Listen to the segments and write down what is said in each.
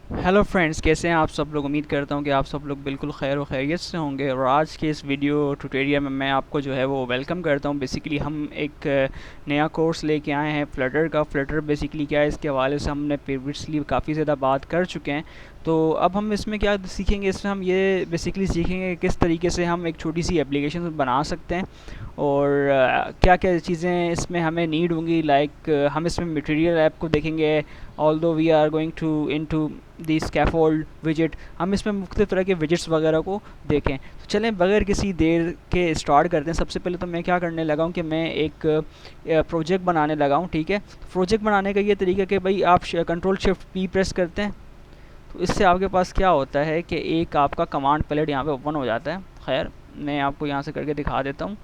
Hello friends, कैसे हैं आप सब लोग। उम्मीद करता हूं कि आप सब लोग बिल्कुल खैर व खैरियत से होंगे। और आज के इस वीडियो ट्यूटोरियल में मैं आपको जो है वो वेलकम करता हूं। बेसिकली हम एक नया कोर्स लेके आए हैं फ्लटर का। फ्लटर बेसिकली क्या है, इसके हवाले से हमने प्रीवियसली काफ़ी ज़्यादा बात कर चुके हैं। तो अब हम इसमें क्या सीखेंगे, इसमें हम ये बेसिकली सीखेंगे कि किस तरीके से हम एक छोटी सी एप्लीकेशन बना सकते हैं और क्या क्या चीज़ें इसमें हमें नीड होंगी। लाइक हम इसमें मटेरियल ऐप को देखेंगे। Although we are going to into the scaffold विजिट, हम इसमें मुख्तलिफ तरह के विजिट्स वगैरह को देखें। तो चलें बगैर किसी देर के स्टार्ट करते हैं। सबसे पहले तो मैं क्या करने लगा हूँ कि मैं एक प्रोजेक्ट बनाने लगा हूँ। ठीक है, प्रोजेक्ट बनाने का ये तरीका कि भाई आप कंट्रोल शिफ्ट पी प्रेस करते हैं तो इससे आपके पास क्या होता है कि एक आपका कमांड पैलेट यहाँ पे ओपन हो जाता है। खैर, मैं आपको यहाँ से करके दिखा देता हूँ।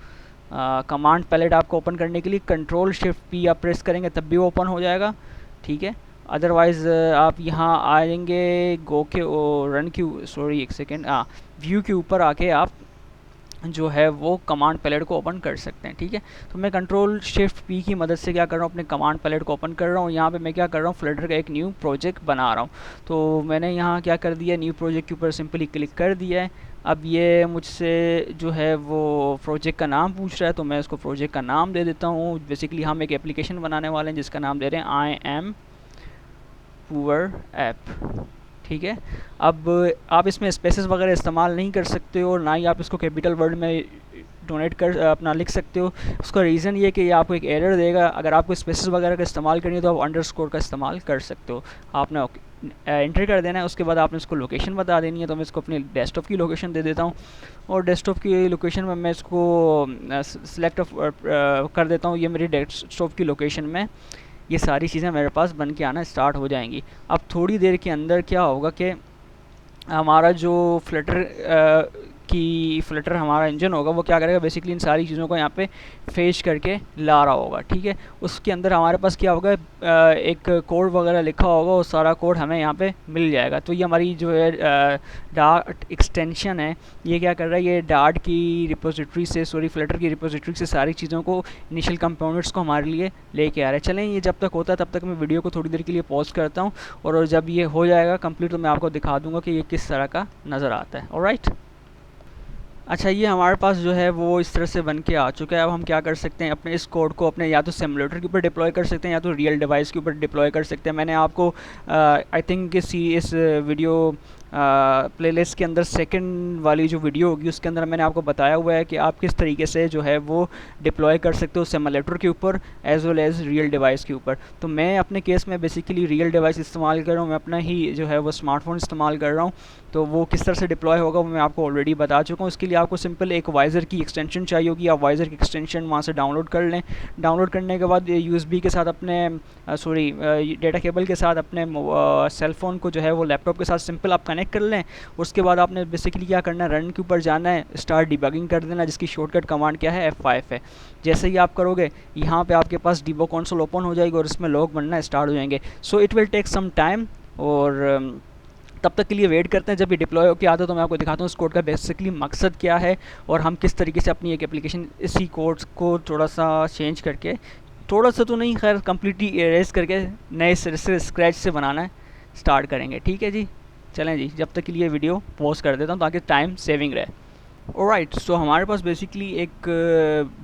कमांड पैलेट आपको ओपन करने के लिए कंट्रोल शिफ्ट पी आप प्रेस करेंगे तब भी ओपन हो जाएगा। ठीक है, अदरवाइज़ आप यहाँ आएंगे गो के रन की सॉरी एक सेकेंड व्यू के ऊपर आके आप जो है वो कमांड पैलेट को ओपन कर सकते हैं। ठीक है, तो मैं कंट्रोल शिफ्ट पी की मदद से क्या कर रहा हूँ, अपने कमांड पैलेट को ओपन कर रहा हूँ। यहाँ पे मैं क्या कर रहा हूँ, फ्लटर का एक न्यू प्रोजेक्ट बना रहा हूँ। तो मैंने यहाँ क्या कर दिया, न्यू प्रोजेक्ट के ऊपर सिंपली क्लिक कर दिया है। अब ये मुझसे जो है वो प्रोजेक्ट का नाम पूछ रहा है, तो मैं इसको प्रोजेक्ट का नाम दे देता हूँ। बेसिकली हम एक एप्लीकेशन बनाने वाले हैं जिसका नाम दे रहे हैं आई एम पुअर ऐप। ठीक है, अब आप इसमें स्पेसेस वगैरह इस्तेमाल नहीं कर सकते हो, ना ही आप इसको कैपिटल वर्ड में डोनेट कर अपना लिख सकते हो। उसका रीज़न ये कि ये आपको एक एरर देगा। अगर आपको स्पेसेस वगैरह का इस्तेमाल करनी है तो आप अंडरस्कोर का इस्तेमाल कर सकते हो। आपने एंटर कर देना है, उसके बाद आपने इसको लोकेशन बता देनी है। तो मैं इसको अपनी डेस्कटॉप की लोकेशन दे देता हूँ और डेस्कटॉप की लोकेशन में मैं इसको सेलेक्ट कर देता हूँ। ये मेरी डेस्कटॉप की लोकेशन में ये सारी चीज़ें मेरे पास बन के आना स्टार्ट हो जाएंगी। अब थोड़ी देर के अंदर क्या होगा कि हमारा जो फ्लटर हमारा इंजन होगा वो क्या करेगा, बेसिकली इन सारी चीज़ों को यहाँ पे फेच करके ला रहा होगा। ठीक है, उसके अंदर हमारे पास क्या होगा, एक कोड वगैरह लिखा होगा, वो सारा कोड हमें यहाँ पे मिल जाएगा। तो ये हमारी जो है डार्ट एक्सटेंशन है, ये क्या कर रहा है, ये डार्ट की रिपोजिटरी से फ्लटर की रिपोजिटरी से सारी चीज़ों को, इनिशियल कंपोनेंट्स को हमारे लिए लेके आ रहा है। चलें, ये जब तक होता है तब तक मैं वीडियो को थोड़ी देर के लिए पॉज करता हूँ और जब ये हो जाएगा कंप्लीट तो मैं आपको दिखा दूँगा कि ये किस तरह का नज़र आता है। ऑलराइट, अच्छा, ये हमारे पास जो है वो इस तरह से बन के आ चुका है। अब हम क्या कर सकते हैं, अपने इस कोड को अपने या तो सिमुलेटर के ऊपर डिप्लॉय कर सकते हैं या तो रियल डिवाइस के ऊपर डिप्लॉय कर सकते हैं। मैंने आपको आई थिंक इस वीडियो प्लेलिस्ट के अंदर सेकंड वाली जो वीडियो होगी उसके अंदर मैंने आपको बताया हुआ है कि आप किस तरीके से जो है वो डिप्लॉय कर सकते हो सिमुलेटर के ऊपर as well as real device के ऊपर। तो मैं अपने केस में बेसिकली रियल डिवाइस इस्तेमाल कर रहा हूँ, मैं अपना ही जो है वो स्मार्टफोन इस्तेमाल कर रहा हूँ। तो वो किस तरह से डिप्लॉय होगा वो मैं आपको ऑलरेडी बता चुका हूँ। इसके लिए आपको सिंपल एक वाइज़र की एक्सटेंशन चाहिए होगी। आप वाइज़र की एक्सटेंशन वहाँ से डाउनलोड कर लें। डाउनलोड करने के बाद USB के साथ अपने डेटा केबल के साथ अपने सेल फ़ोन को जो है वो लैपटॉप के साथ सिंपल आप कनेक्ट कर लें। उसके बाद आपने बेसिकली क्या करना है, रन के ऊपर जाना है, स्टार्ट डिबगिंग कर देना, जिसकी शॉर्टकट कमांड क्या है, F5 है। जैसे ही आप करोगे यहाँ पे आपके पास डिबग कंसोल ओपन हो जाएगी और इसमें लॉग बनना स्टार्ट हो जाएंगे। So it will take some time और तब तक के लिए वेट करते हैं। जब ये डिप्लॉय होकर आता है तो मैं आपको दिखाता हूँ इस कोड का बेसिकली मकसद क्या है और हम किस तरीके से अपनी एक एप्लीकेशन इसी कोड को थोड़ा सा चेंज करके, थोड़ा सा तो नहीं खैर कम्प्लीटली इरेज करके नए सिरे से स्क्रैच से बनाना है स्टार्ट करेंगे। ठीक है जी, चलें जी, जब तक के लिए वीडियो पॉज कर देता हूँ ताकि टाइम सेविंग रहे। ऑलराइट, सो हमारे पास बेसिकली एक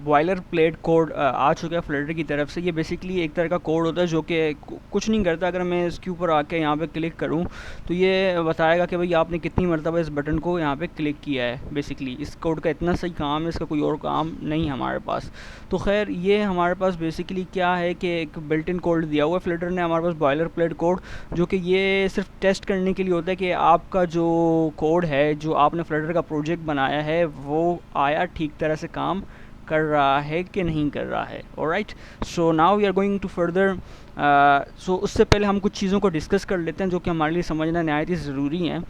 बॉयलर प्लेट कोड आ चुका है फ्लटर की तरफ से। ये बेसिकली एक तरह का कोड होता है जो कि कुछ नहीं करता। अगर मैं इसके ऊपर आके यहाँ पे क्लिक करूँ तो ये बताएगा कि भाई आपने कितनी मरतबा इस बटन को यहाँ पे क्लिक किया है। बेसिकली इस कोड का इतना सही काम है, इसका कोई और काम नहीं हमारे पास। तो खैर, ये हमारे पास बेसिकली क्या है कि एक बिल्ट इन कोड दिया हुआ है फ्लटर ने हमारे पास, बॉयलर प्लेट कोड, जो कि ये सिर्फ टेस्ट करने के लिए होता है कि आपका जो कोड है, जो आपने फ्लटर का प्रोजेक्ट बनाया है, वो आया ठीक तरह से काम कर रहा है कि नहीं कर रहा है। Alright, so now we are going to further. सो उससे पहले हम कुछ चीज़ों को डिस्कस कर लेते हैं जो कि हमारे लिए समझना नहायत ही ज़रूरी है।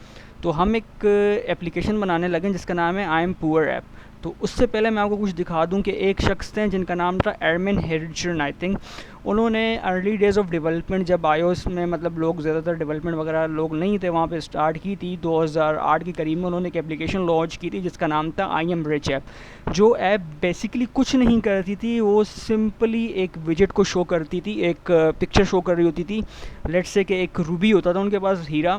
तो हम एक एप्लीकेशन बनाने लगे जिसका नाम है आई एम पुअर ऐप। तो उससे पहले मैं आपको कुछ दिखा दूं कि एक शख्स थे जिनका नाम था एरमिन हेरिचन आई थिंक। उन्होंने अर्ली डेज़ ऑफ डेवलपमेंट जब iOS में मतलब लोग ज़्यादातर डेवलपमेंट वगैरह लोग नहीं थे वहाँ पे स्टार्ट की थी 2008 के करीब में। उन्होंने एक एप्लीकेशन लॉन्च की थी जिसका नाम था आई एम रिच ऐप। जो ऐप बेसिकली कुछ नहीं करती थी, वो सिंपली एक विजेट को शो करती थी, एक पिक्चर शो कर रही होती थी। लेट्स से कि एक रूबी होता था उनके पास, हीरा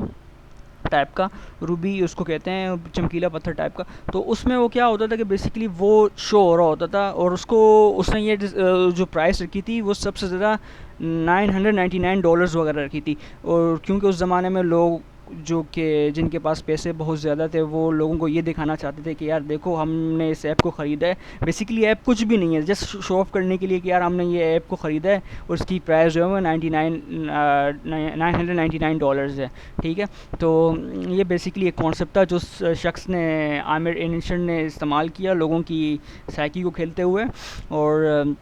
टाइप का, रूबी उसको कहते हैं, चमकीला पत्थर टाइप का। तो उसमें वो क्या होता था कि बेसिकली वो शो हो रहा होता था, और उसको उसने ये जो प्राइस रखी थी वो सबसे ज़्यादा $999 वगैरह रखी थी। और क्योंकि उस ज़माने में लोग जो कि जिनके पास पैसे बहुत ज़्यादा थे वो लोगों को ये दिखाना चाहते थे कि यार देखो हमने इस ऐप को ख़रीदा है। बेसिकली ऐप कुछ भी नहीं है, जस्ट शो ऑफ करने के लिए कि यार हमने ये ऐप को ख़रीदा है, और उसकी प्राइस जो है वो $999 है। ठीक है, तो ये बेसिकली एक कॉन्सेप्ट था जो शख्स ने, आमिर इनिशन ने इस्तेमाल किया लोगों की साइकी को खेलते हुए। और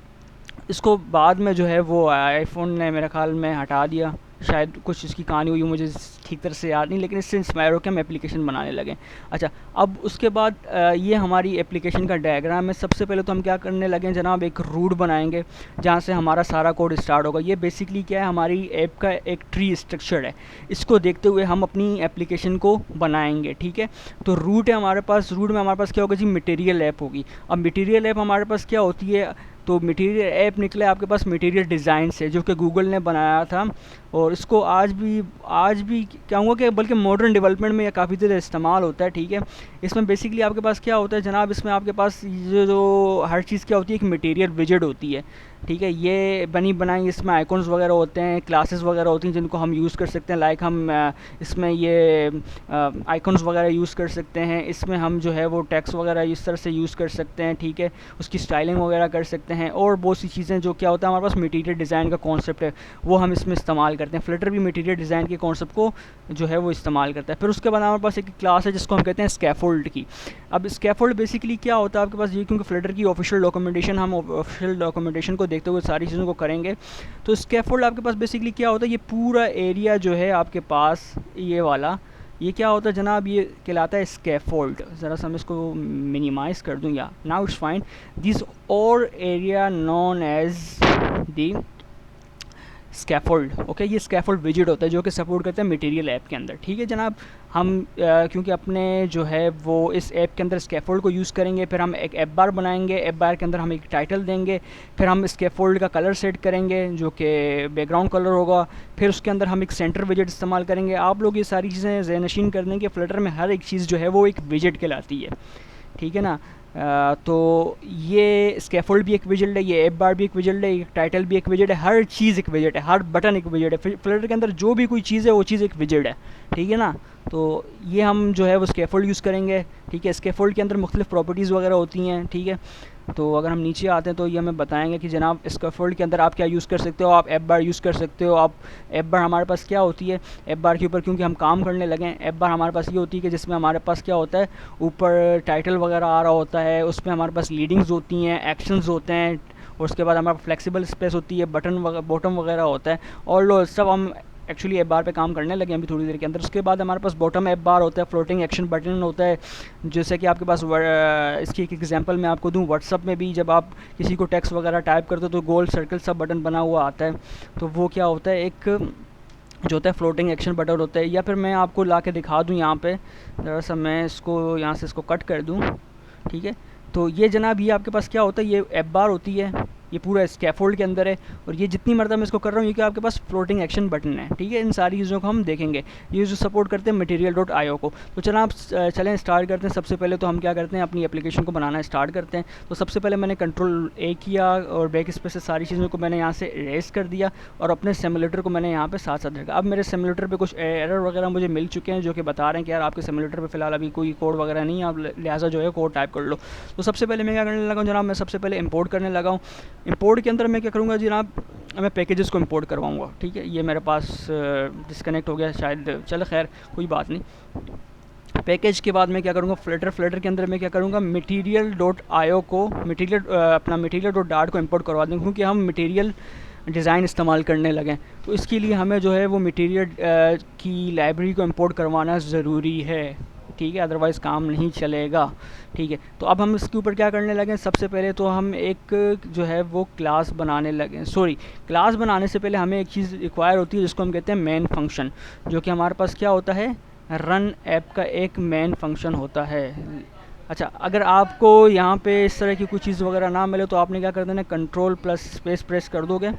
इसको बाद में जो है वो आईफोन ने मेरे ख्याल में हटा दिया, शायद कुछ इसकी कहानी हुई मुझे ठीक तरह से याद नहीं, लेकिन इससे इंस्पायर होकर हम एप्लीकेशन बनाने लगे। अच्छा, अब उसके बाद ये हमारी एप्लीकेशन का डायग्राम है। सबसे पहले तो हम क्या करने लगे जनाब, एक रूट बनाएंगे जहाँ से हमारा सारा कोड स्टार्ट होगा। ये बेसिकली क्या है, हमारी ऐप का एक ट्री स्ट्रक्चर है। इसको देखते हुए हम अपनी एप्लीकेशन को बनाएंगे। ठीक है, तो रूट है हमारे पास। रूट में हमारे पास क्या होगा जी, मटेरियल ऐप होगी। अब मटेरियल ऐप हमारे पास क्या होती है, तो मटेरियल ऐप निकले आपके पास मटेरियल डिज़ाइन से, जो कि गूगल ने बनाया था। और इसको आज भी कहूँगा कि बल्कि मॉडर्न डेवलपमेंट में यह काफ़ी ज़्यादा इस्तेमाल होता है। ठीक है, इसमें बेसिकली आपके पास क्या होता है जनाब, इसमें आपके पास जो हर चीज़ क्या होती है, एक मटेरियल विजेट होती है। ठीक है, ये बनी बनाई इसमें आइकॉन्स वगैरह होते हैं, क्लासेस वगैरह होती हैं जिनको हम यूज़ कर सकते हैं। लाइक हम इसमें ये आइकॉन्स वगैरह यूज़ कर सकते हैं। इसमें हम जो है वो टेक्स्ट वगैरह इस तरह से यूज़ कर सकते हैं। ठीक है, उसकी स्टाइलिंग वगैरह कर सकते हैं, और बहुत सी चीज़ें जो क्या होता है हमारे पास मटेरियल डिज़ाइन का कॉन्सेप्ट है वो हम इसमें इस्तेमाल करते हैं। फ्लटर भी मटेरियल डिज़ाइन के कॉन्सेप्ट को जो है वो इस्तेमाल करता है। फिर उसके बाद हमारे पास एक क्लास है जिसको हम कहते हैं स्कैफोल्ड की। अब स्कैफोल्ड बेसिकली क्या होता है आपके पास, ये क्योंकि फ्लटर की ऑफिशियल डॉक्यूमेंटेशन, हम ऑफिशियल डॉक्यूमेंटेशन को देखते हुए सारी चीज़ों को करेंगे। तो स्कैफोल्ड आपके पास बेसिकली क्या होता है, ये पूरा एरिया जो है आपके पास ये वाला, ये क्या होता है जनाब, ये कहलाता है स्कैफोल्ड। ज़रा सा मैं इसको मिनिमाइज़ कर दूँ, या नाउ इट्स फाइन। दिस और area known as the scaffold. Okay, ये स्कैफोल्ड विजिट होता है जो कि सपोर्ट करता है मटेरियल ऐप के अंदर। ठीक है जनाब, हम क्योंकि अपने जो है वो इस ऐप के अंदर स्कैफोल्ड को यूज़ करेंगे, फिर हम एक ऐप बार बनाएंगे, ऐप बार के अंदर हम एक टाइटल देंगे, फिर हम स्कैफोल्ड का कलर सेट करेंगे जो कि बैकग्राउंड कलर होगा, फिर उसके अंदर हम एक सेंटर विजेट इस्तेमाल करेंगे। आप लोग ये सारी चीज़ें ज़हनशीन कर दें कि फ्लटर में हर एक चीज़ जो है वो एक विजेट कहलाती है। ठीक है ना, तो ये स्कैफोल्ड भी एक विजेट है, ये ऐप बार भी एक विजेट है, एक टाइटल भी एक विजेट है, हर चीज़ एक विजेट है, हर बटन एक विजेट है। फ्लटर के अंदर जो भी कोई चीज़ है वो चीज़ एक विजेट है। ठीक है ना, तो ये हम जो है वो स्कैफोल्ड यूज़ करेंगे। ठीक है, स्कैफोल्ड के अंदर मुख्तलिफ प्रॉपर्टीज़ वगैरह होती हैं। ठीक है, तो अगर हम नीचे आते हैं तो ये हमें बताएंगे कि जनाब स्कैफोल्ड के अंदर आप क्या यूज़ कर सकते हो। आप ऐप बार यूज़ कर सकते हो। आप ऐप बार हमारे पास क्या होती है, ऐप बार के ऊपर क्योंकि हम काम करने लगे हैं, ऐप बार हमारे पास ये होती है कि जिसमें हमारे पास क्या होता है, ऊपर टाइटल वगैरह आ रहा होता है, उसमें हमारे पास लीडिंग्स होती हैं, एक्शंस होते हैं, और उसके बाद हमारे पास फ्लेक्सिबल स्पेस होती है, बटन बॉटम वगैरह होता है, और लो सब हम एक्चुअली ऐप बार पे काम करने लगे अभी थोड़ी देर के अंदर। उसके बाद हमारे पास बॉटम ऐप बार होता है, फ्लोटिंग एक्शन बटन होता है। जैसे कि आपके पास इसकी एक एग्जांपल मैं आपको दूं, व्हाट्सअप में भी जब आप किसी को टेक्स्ट वगैरह टाइप करते हो तो गोल सर्कल सब बटन बना हुआ आता है, तो वो क्या होता है, एक जो होता है फ्लोटिंग एक्शन बटन होता है। या फिर मैं आपको ला के दिखा दूँ यहाँ पे, ज़रा सा मैं इसको यहाँ से इसको कट कर दूँ। ठीक है, तो ये जनाब ये आपके पास क्या होता है, ये ऐप बार होती है, ये पूरा स्कैफोल्ड के अंदर है, और ये जितनी मरतबा मैं इसको कर रहा हूँ ये कि आपके पास फ्लोटिंग एक्शन बटन है। ठीक है, इन सारी चीज़ों को हम देखेंगे, ये जो सपोर्ट करते हैं material.io को। तो चलें आप चलें स्टार्ट करते हैं। सबसे पहले तो हम क्या करते हैं, अपनी एप्लीकेशन को बनाना स्टार्ट करते हैं। तो सबसे पहले मैंने कंट्रोल A किया और बैक स्पेस से सारी चीज़ों को मैंने यहाँ से इरेज कर दिया, और अपने सिमुलेटर को मैंने यहाँ पर साथ साथ रखा। अब मेरे सिमुलेटर पर कुछ एरर वगैरह मुझे मिल चुके हैं जो कि बता रहे हैं कि यार आपके सिमुलेटर पर फ़िलहाल अभी कोई कोड वगैरह नहीं है, आप लिहाजा जो है कोड टाइप कर लो। तो सबसे पहले मैं क्या करने लगा हूँ जनाब, मैं सबसे पहले इंपोर्ट करने लगा हूँ। इंपोर्ट के अंदर मैं क्या करूँगा जनाब, मैं पैकेजेस को इंपोर्ट करवाऊँगा। ठीक है, ये मेरे पास डिस्कनेक्ट हो गया शायद, चलो खैर कोई बात नहीं। पैकेज के बाद मैं क्या करूँगा, फ्लटर के अंदर मैं क्या करूँगा, material.io को अपना material.dart को इंपोर्ट करवा दूँ, क्योंकि हम मटेरियल डिज़ाइन इस्तेमाल करने लगें। तो इसके लिए हमें जो है वो मटेरियल की लाइब्रेरी को इंपोर्ट करवाना ज़रूरी है। ठीक है, अदरवाइज़ काम नहीं चलेगा। ठीक है, तो अब हम इसके ऊपर क्या करने लगे, सबसे पहले तो हम एक जो है वो क्लास बनाने लगे। सॉरी, क्लास बनाने से पहले हमें एक चीज़ रिक्वायर होती है जिसको हम कहते हैं मेन फंक्शन, जो कि हमारे पास क्या होता है, रन ऐप का एक मेन फंक्शन होता है। अच्छा, अगर आपको यहाँ पे इस तरह की कुछ चीज़ वगैरह ना मिले तो आपने क्या कर देना, कंट्रोल प्लस स्पेस प्रेस कर दोगे,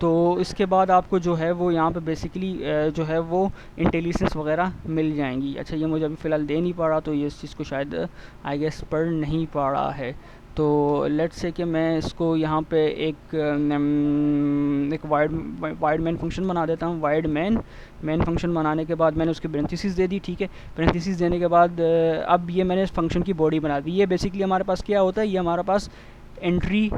तो इसके बाद आपको जो है वो यहाँ पे बेसिकली जो है वो इंटेलिजेंस वगैरह मिल जाएंगी। अच्छा, ये मुझे अभी फ़िलहाल दे नहीं पा रहा, तो ये इस चीज़ को शायद आई गेस पढ़ नहीं पा रहा है। तो लेट्स से कि मैं इसको यहाँ पे एक वाइड मेन फंक्शन बना देता हूँ। वाइड मेन फंक्शन बनाने के बाद मैंने उसकी पेरेंथेसिस दे दी। ठीक है, पेरेंथेसिस देने के बाद अब ये मैंने फंक्शन की बॉडी बना दी। ये बेसिकली हमारे पास क्या होता है, ये हमारे पास एंट्री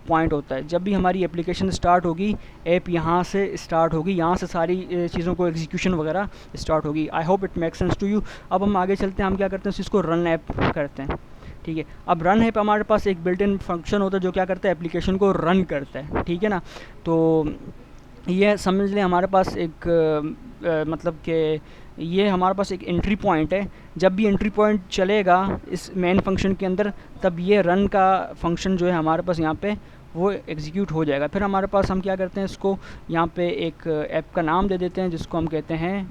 पॉइंट होता है। जब भी हमारी एप्लीकेशन स्टार्ट होगी, ऐप यहाँ से स्टार्ट होगी, यहाँ से सारी चीज़ों को एग्जीक्यूशन वगैरह स्टार्ट होगी। I hope it make sense to you. अब हम आगे चलते हैं, हम क्या करते हैं, इसको रन ऐप करते हैं। ठीक है, अब रन ऐप हमारे पास एक बिल्ट इन फंक्शन होता है जो क्या करता है, एप्लीकेशन को रन करता है। ठीक है ना, तो ये समझ लें हमारे पास एक मतलब कि ये हमारे पास एक एंट्री पॉइंट है। जब भी एंट्री पॉइंट चलेगा इस मेन फंक्शन के अंदर, तब ये रन का फंक्शन जो है हमारे पास यहाँ पे वो एग्जीक्यूट हो जाएगा। फिर हमारे पास हम क्या करते हैं, इसको यहाँ पे एक ऐप का नाम दे देते हैं जिसको हम कहते हैं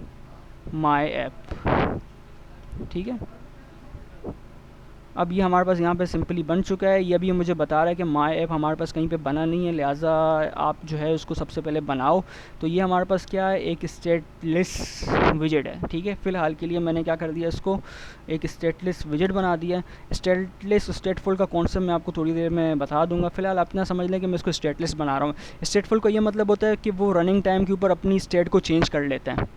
माई ऐप। ठीक है, अब ये हमारे पास यहाँ पे सिंपली बन चुका है। ये भी मुझे बता रहा है कि माई ऐप हमारे पास कहीं पे बना नहीं है, लिहाजा आप जो है उसको सबसे पहले बनाओ। तो ये हमारे पास क्या है, एक स्टेटलेस विजेट है। ठीक है, फ़िलहाल के लिए मैंने क्या कर दिया, इसको एक स्टेटलेस विजेट बना दिया है। स्टेटलेस स्टेटफुल का कॉन्सेप्ट मैं आपको थोड़ी देर में बता दूंगा। फ़िलहाल अपना समझ लें कि मैं इसको स्टेटलेस बना रहा हूँ। स्टेटफुल का ये मतलब होता है कि वो रनिंग टाइम के ऊपर अपनी स्टेट को चेंज कर लेते हैं।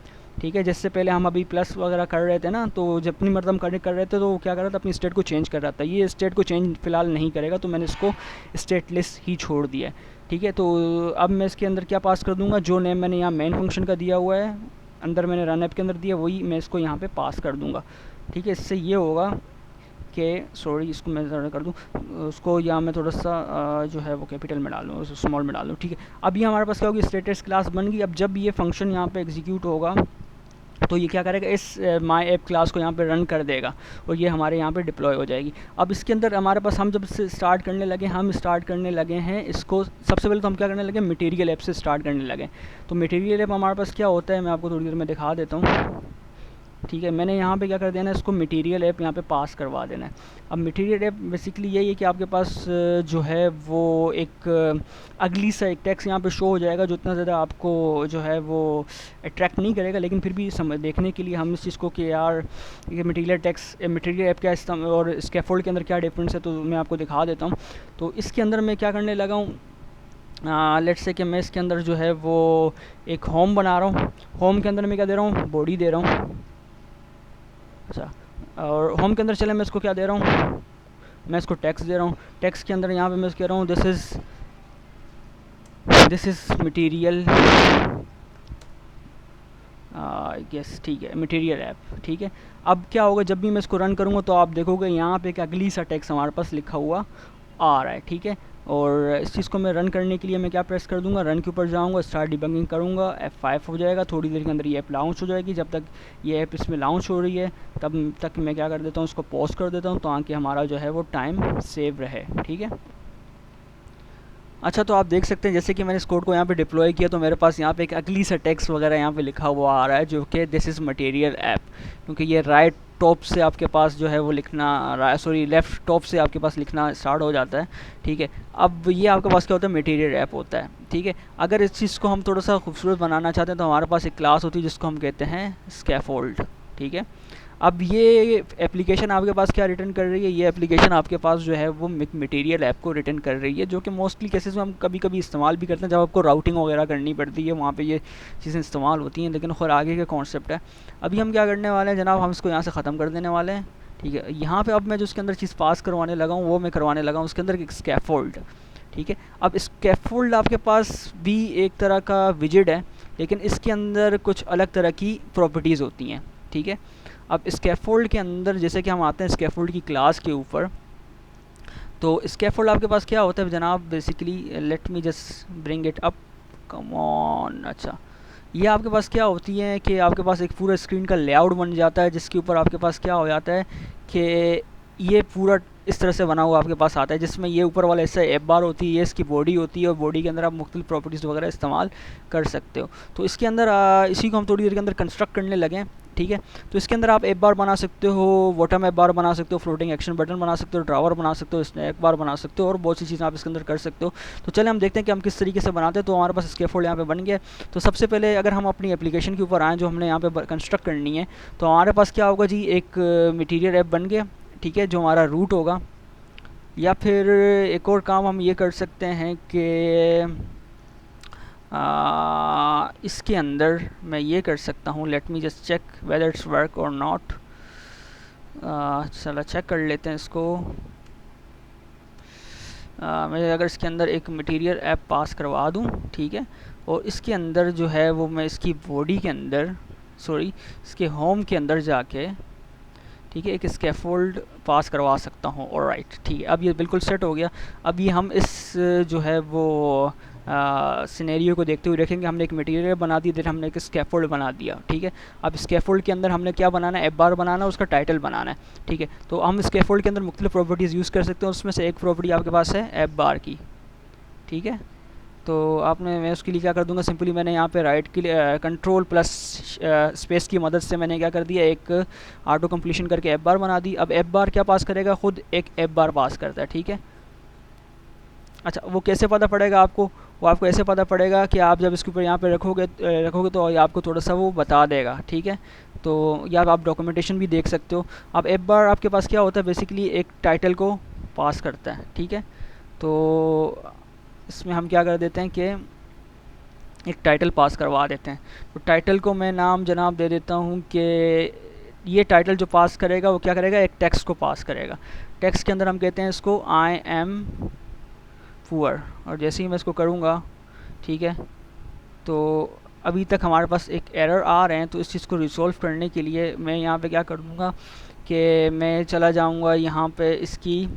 ठीक है, जिससे पहले हम अभी प्लस वगैरह कर रहे थे ना, तो जब अपनी मर्द हम कर रहे थे तो वो क्या कर रहा था, अपनी स्टेट को चेंज कर रहा था। ये स्टेट को चेंज फ़िलहाल नहीं करेगा, तो मैंने इसको स्टेटलेस ही छोड़ दिया है। ठीक है, तो अब मैं इसके अंदर क्या पास कर दूंगा, जो नेम मैंने यहाँ मेन फंक्शन का दिया हुआ है, अंदर मैंने रन ऐप के अंदर दिया, वही मैं इसको यहाँ पे पास कर दूँगा। ठीक है, इससे ये होगा कि सॉरी, इसको मैं ज़रा कर दूँ, उसको या मैं थोड़ा सा जो है वो कैपिटल में डालूँ, स्मॉल में डालूँ। ठीक है, अब ये हमारे पास क्या होगी, स्टेटस क्लास बन गई। अब जब ये फंक्शन यहाँ पे एग्जीक्यूट होगा तो ये क्या करेगा, इस माई ऐप क्लास को यहाँ पे रन कर देगा और ये हमारे यहाँ पे डिप्लॉय हो जाएगी। अब इसके अंदर हमारे पास हम जब से स्टार्ट करने लगे हैं इसको, सबसे पहले तो हम क्या करने लगे, मटेरियल ऐप से स्टार्ट करने लगे। तो मटेरियल ऐप हमारे पास क्या होता है, मैं आपको थोड़ी देर में दिखा देता हूँ। ठीक है, मैंने यहाँ पे क्या कर देना है, इसको मटेरियल ऐप यहाँ पे पास करवा देना है। अब मटेरियल ऐप बेसिकली यही है कि आपके पास जो है वो एक अगली सा एक टेक्स्ट यहाँ पे शो हो जाएगा, जो इतना ज़्यादा आपको जो है वो अट्रैक्ट नहीं करेगा, लेकिन फिर भी देखने के लिए हम इस चीज़ को कि यार ये मटेरियल ऐप क्या और स्कैफोल्ड के अंदर क्या डिफरेंस है, तो मैं आपको दिखा देता हूँ। तो इसके अंदर मैं क्या करने लगा हूँ, लेट्स से कि मैं इसके अंदर जो है वो एक होम बना रहा हूँ। होम के अंदर मैं क्या दे रहा हूँ, बॉडी दे रहा हूँ। अच्छा, और होम के अंदर चले मैं इसको क्या दे रहा हूँ, मैं इसको टेक्स्ट दे रहा हूँ। टेक्स्ट के अंदर यहाँ पे मैं कह रहा हूँ दिस इज़ मटेरियल यस। ठीक है, मटेरियल ऐप। ठीक है, अब क्या होगा, जब भी मैं इसको रन करूँगा तो आप देखोगे यहाँ पे एक अगली सा टेक्स्ट हमारे पास लिखा हुआ आ रहा है। ठीक है, और इस चीज़ को मैं रन करने के लिए मैं क्या प्रेस कर दूंगा, रन के ऊपर जाऊंगा, स्टार्ट डिबगिंग करूंगा, F5 हो जाएगा। थोड़ी देर के अंदर ये ऐप लॉन्च हो जाएगी। जब तक ये ऐप इसमें लॉन्च हो रही है तब तक मैं क्या कर देता हूँ, इसको पॉज कर देता हूँ ताकि हमारा जो है वो टाइम सेव रहे। ठीक है, अच्छा, तो आप देख सकते हैं जैसे कि मैंने इस कोड को यहाँ पे डिप्लॉय किया तो मेरे पास यहाँ पे एक अगली सा टेक्स्ट वगैरह यहाँ पे लिखा हुआ आ रहा है जो कि दिस इज़ मटेरियल ऐप, क्योंकि ये राइट टॉप से आपके पास जो है वो लिखना, सॉरी लेफ़्ट टॉप से आपके पास लिखना स्टार्ट हो जाता है। ठीक है, अब ये आपके पास क्या होता है, मटेरियल ऐप होता है। ठीक है, अगर इस चीज़ को हम थोड़ा सा खूबसूरत बनाना चाहते हैं तो हमारे पास एक क्लास होती है जिसको हम कहते हैं स्कैफोल्ड। ठीक है, अब ये एप्लीकेशन आपके पास क्या रिटर्न कर रही है, ये एप्लीकेशन आपके पास जो है वो मटेरियल ऐप को रिटर्न कर रही है, जो कि मोस्टली केसेस में हम कभी कभी इस्तेमाल भी करते हैं जब आपको राउटिंग वगैरह करनी पड़ती है, वहाँ पे ये चीज़ें इस्तेमाल होती हैं। लेकिन खैर आगे का कॉन्सेप्ट है। अभी हम क्या करने वाले हैं जनाब, हम इसको यहाँ से ख़त्म कर देने वाले हैं। ठीक है, यहाँ पर अब मैं जो उसके अंदर चीज़ पास करवाने लगा हूँ वो मैं करवाने लगा हूँ उसके अंदर एक स्कैफोल्ड। ठीक है, अब स्कैफोल्ड आपके पास भी एक तरह का विजेट है, लेकिन इसके अंदर कुछ अलग तरह की प्रॉपर्टीज़ होती हैं। ठीक है, अब स्कैफोल्ड के अंदर जैसे कि हम आते हैं स्कैफोल्ड की क्लास के ऊपर, तो स्कैफोल्ड आपके पास क्या होता है जनाब, basically let me just bring it up, come on. अच्छा, ये आपके पास क्या होती है कि आपके पास एक पूरा स्क्रीन का लेआउट बन जाता है, जिसके ऊपर आपके पास क्या हो जाता है कि ये पूरा इस तरह से बना हुआ आपके पास आता है, जिसमें ये ऊपर वाला हिस्सा ऐप बार होती है, ये इसकी बॉडी होती है और बॉडी के अंदर आप मुख्तलिफ प्रॉपर्टीज़ वगैरह इस्तेमाल कर सकते हो। तो इसके अंदर इसी को हम थोड़ी देर के अंदर कंस्ट्रक्ट करने लगे, ठीक है। तो इसके अंदर आप ऐप बार बना सकते हो, बॉटम ऐप बार बना सकते हो, फ्लोटिंग एक्शन बटन बना सकते हो, ड्रावर बना सकते हो, स्नैक बार बना सकते हो और बहुत सी चीज़ें आप इसके अंदर कर सकते हो। तो चले हम देखते हैं कि हम किस तरीके से बनाते हैं। तो हमारे पास स्कैफोल्ड यहाँ पे बन गया। तो सबसे पहले अगर हम अपनी एप्लीकेशन के ऊपर आएँ जो हमने यहाँ पे कंस्ट्रक्ट करनी है, तो हमारे पास क्या होगा जी, एक मटीरियल ऐप बन गया, ठीक है, जो हमारा रूट होगा। या फिर एक और काम हम ये कर सकते हैं कि इसके अंदर मैं ये कर सकता हूँ, let me just check whether it's work or not. चलो चेक कर लेते हैं इसको। मैं अगर इसके अंदर एक मटेरियल ऐप पास करवा दूँ, ठीक है, और इसके अंदर जो है वो मैं इसकी बॉडी के अंदर, सॉरी इसके होम के अंदर जाके, ठीक है, एक स्कैफोल्ड पास करवा सकता हूँ। ऑलराइट, ठीक है, अब ये बिल्कुल सेट हो गया। अब ये हम इस जो है वो सिनेरियो को देखते हुए देखेंगे। हमने एक मटेरियल बना दी, फिर हमने एक स्कैफोल्ड बना दिया, ठीक है। अब स्कैफोल्ड के अंदर हमने क्या बनाना है, ऐप बार बनाना है, उसका टाइटल बनाना है, ठीक है। तो हम स्कैफोल्ड के अंदर मुख्तलिफ प्रॉपर्टीज़ यूज़ कर सकते हैं, उसमें से एक प्रॉपर्टी आपके पास है ऐप बार की, ठीक है। तो मैं उसके लिए क्या कर दूंगा, सिंपली मैंने यहाँ पे राइट के लिए कंट्रोल प्लस स्पेस की मदद से मैंने क्या कर दिया, एक ऑटो कंप्लीशन करके ऐप बार बना दी। अब ऐप बार क्या पास करेगा, खुद एक ऐप बार पास करता है, ठीक है। अच्छा, वो कैसे पता पड़ेगा आपको, वो आपको ऐसे पता पड़ेगा कि आप जब इसके ऊपर यहाँ पे रखोगे तो ये आपको थोड़ा सा वो बता देगा, ठीक है। तो या आप डॉक्यूमेंटेशन भी देख सकते हो। अब ऐप बार आपके पास क्या होता है, बेसिकली एक टाइटल को पास करता है, ठीक है। तो इसमें हम क्या कर देते हैं कि एक टाइटल पास करवा देते हैं। तो टाइटल को मैं नाम जनाब दे देता हूँ कि ये टाइटल जो पास करेगा वो क्या करेगा, एक टेक्स्ट को पास करेगा। टेक्स्ट के अंदर हम कहते हैं इसको आई एम पुअर, और जैसे ही मैं इसको करूँगा, ठीक है, तो अभी तक हमारे पास एक एरर आ रहे हैं। तो इस चीज़ को रिसॉल्व करने के लिए मैं यहाँ पे क्या कर दूँगा कि मैं चला जाऊँगा यहाँ पे इसकी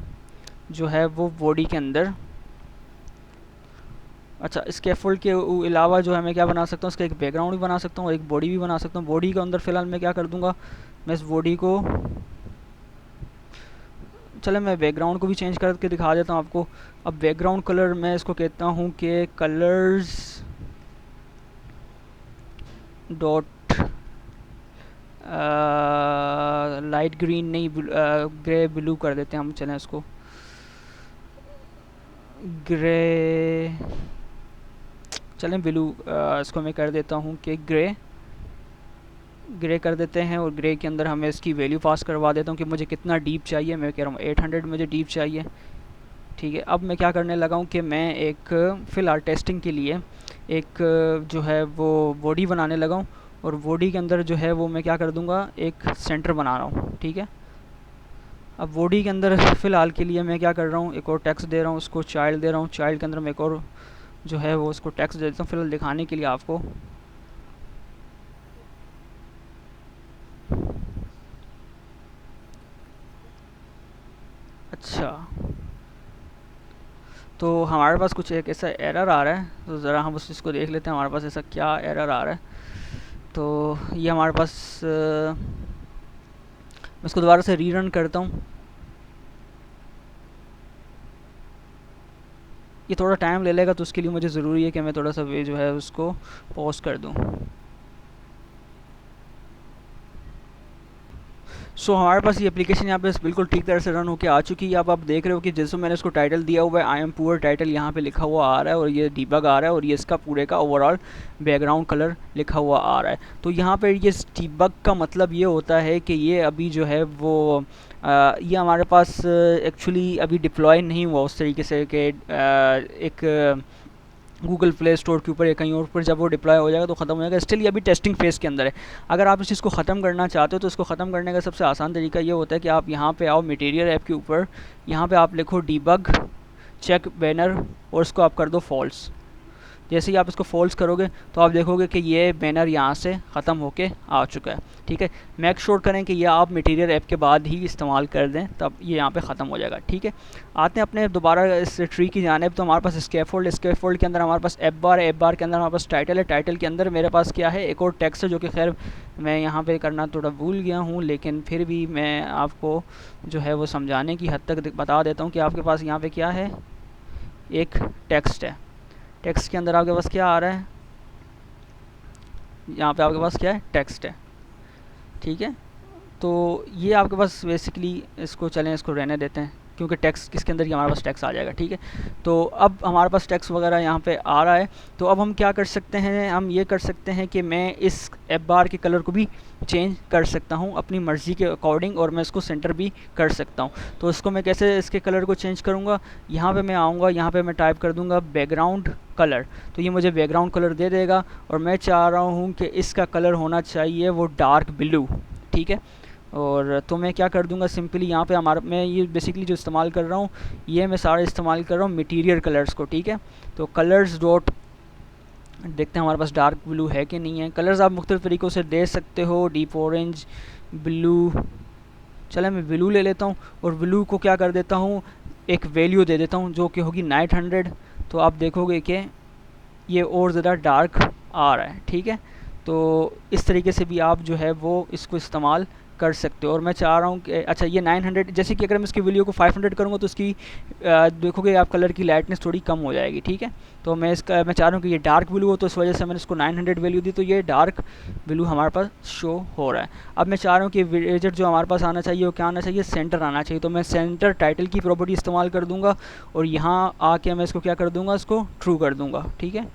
जो है वो बॉडी के अंदर। अच्छा, स्कैफोल्ड के अलावा जो है मैं क्या बना सकता हूँ, इसका एक बैकग्राउंड भी बना सकता हूँ, एक बॉडी भी बना सकता हूँ। बॉडी के अंदर फ़िलहाल मैं क्या कर दूँगा, मैं इस बॉडी को, चले मैं बैकग्राउंड को भी चेंज करके दिखा देता हूँ आपको। अब बैकग्राउंड कलर मैं इसको कहता हूँ कि कलर्स डॉट लाइट ग्रीन नहीं, ग्रे ब्लू कर देते हैं हम। चलें इसको ग्रे, चलें ब्लू, इसको मैं कर देता हूँ कि ग्रे कर देते हैं। और ग्रे के अंदर हमें इसकी वैल्यू पास करवा देता हूँ कि मुझे कितना डीप चाहिए। मैं कह रहा हूँ 800 मुझे डीप चाहिए, ठीक है। अब मैं क्या करने लगा हूँ कि मैं एक फ़िलहाल टेस्टिंग के लिए एक जो है वो बॉडी बनाने लगा हूँ। और बॉडी के अंदर जो है वो मैं क्या कर दूँगा, एक सेंटर बना रहा हूँ, ठीक है। अब बॉडी के अंदर फ़िलहाल के लिए मैं क्या कर रहा हूँ, एक और टेक्स्ट दे रहा हूँ, उसको चाइल्ड दे रहा हूँ। चाइल्ड के अंदर मैं एक और जो है वो उसको टेक्स्ट दे देता हूँ फ़िलहाल दिखाने के लिए आपको। अच्छा, तो हमारे पास कुछ एक ऐसा एरर आ रहा है, तो ज़रा हम उस चीज़ को देख लेते हैं हमारे पास ऐसा क्या एरर आ रहा है। तो ये हमारे पास मैं इसको दोबारा से रीरन करता हूँ। ये थोड़ा टाइम ले लेगा, तो उसके लिए मुझे ज़रूरी है कि मैं थोड़ा सा वे जो है उसको पॉज कर दूँ। सो हमारे पास ये एप्लीकेशन यहाँ पे बिल्कुल ठीक तरह से रन होकर आ चुकी है। अब आप देख रहे हो कि जैसे मैंने इसको टाइटल दिया हुआ है, आई एम पुअर टाइटल यहाँ पे लिखा हुआ आ रहा है, और ये डीबग आ रहा है, और ये इसका पूरे का ओवरऑल बैकग्राउंड कलर लिखा हुआ आ रहा है। तो यहाँ पे ये डीबग का मतलब ये होता है कि ये अभी जो है वो ये हमारे पास एक्चुअली अभी डिप्लॉय नहीं हुआ उस तरीके से कि एक गूगल प्ले स्टोर के ऊपर या कहीं और पर जब वो डिप्लॉय हो जाएगा तो ख़त्म हो जाएगा। स्टिल ये अभी टेस्टिंग फेज़ के अंदर है। अगर आप इस चीज़ को ख़त्म करना चाहते हो तो इसको ख़त्म करने का सबसे आसान तरीका ये होता है कि आप यहाँ पे आओ मटेरियल ऐप के ऊपर, यहाँ पे आप लिखो डीबग चेक बैनर और इसको आप कर दो फॉल्स। जैसे ही आप इसको फोल्ड करोगे तो आप देखोगे कि ये बैनर यहाँ से ख़त्म होके आ चुका है, ठीक है। मेक श्योर करें कि ये आप मटीरियल ऐप के बाद ही इस्तेमाल कर दें, तब ये यहाँ पे ख़त्म हो जाएगा, ठीक है। आते हैं अपने दोबारा इस ट्री की जानिब। तो हमारे पास स्कैफोल्ड के अंदर हमारे पास ऐप बार है, ऐप बार के अंदर हमारे पास टाइटल है, टाइटल के अंदर मेरे पास क्या है, एक और टेक्स्ट है, जो कि खैर मैं यहाँ पे करना थोड़ा भूल गया हूँ, लेकिन फिर भी मैं आपको जो है वो समझाने की हद तक बता देता हूँ कि आपके पास यहाँ पे क्या है, एक टेक्स्ट है। टेक्स्ट के अंदर आपके पास क्या आ रहा है, यहाँ पे आपके पास क्या है, टेक्स्ट है, ठीक है। तो ये आपके पास बेसिकली, इसको चलें इसको रहने देते हैं, क्योंकि टेक्स्ट किसके अंदर ही हमारे पास टेक्स्ट आ जाएगा, ठीक है। तो अब हमारे पास टेक्स्ट वगैरह यहाँ पे आ रहा है। तो अब हम क्या कर सकते हैं, हम ये कर सकते हैं कि मैं इस ऐप बार के कलर को भी चेंज कर सकता हूँ अपनी मर्ज़ी के अकॉर्डिंग, और मैं इसको सेंटर भी कर सकता हूँ। तो इसको मैं कैसे इसके कलर को चेंज करूँगा, यहाँ पे मैं आऊँगा, यहाँ पे मैं टाइप कर दूँगा बैकग्राउंड कलर, तो ये मुझे बैकग्राउंड कलर दे देगा। और मैं चाह रहा हूँ कि इसका कलर होना चाहिए वो डार्क ब्लू, ठीक है। और तो मैं क्या कर दूंगा, सिंपली यहाँ पे हमारा, मैं ये बेसिकली जो इस्तेमाल कर रहा हूँ, ये मैं सारा इस्तेमाल कर रहा हूँ मटीरियल कलर्स को, ठीक है। तो कलर्स डॉट, देखते हैं हमारे पास डार्क ब्लू है कि नहीं है। कलर्स आप मुख्तलिफ़ तरीक़ों से दे सकते हो, डीप ऑरेंज, ब्लू, चले मैं ब्लू ले लेता हूँ, और ब्लू को क्या कर देता हूँ, एक वैल्यू दे देता हूँ जो कि होगी 900। तो आप देखोगे कि ये और ज़्यादा डार्क आ रहा है, ठीक है। तो इस तरीके से भी आप जो है वो इसको इस्तेमाल कर सकते हो। और मैं चाह रहा हूँ कि अच्छा ये 900, जैसे कि अगर मैं इसकी वैल्यू को 500 करूँगा तो उसकी देखोगे आप कलर की लाइटनेस थोड़ी कम हो जाएगी, ठीक है। तो मैं चाह रहा हूँ कि ये डार्क ब्लू हो, तो इस वजह से मैंने इसको 900 वैल्यू दी, तो ये डार्क ब्लू हमारे पास शो हो रहा है। अब मैं चाह रहा हूँ कि विजेट जो हमारे पास आना चाहिए वो क्या आना चाहिए, सेंटर आना चाहिए। तो मैं सेंटर टाइटल की प्रॉपर्टी इस्तेमाल कर दूँगा, और यहाँ आके मैं इसको क्या कर दूँगा, इसको ट्रू कर दूँगा, ठीक है।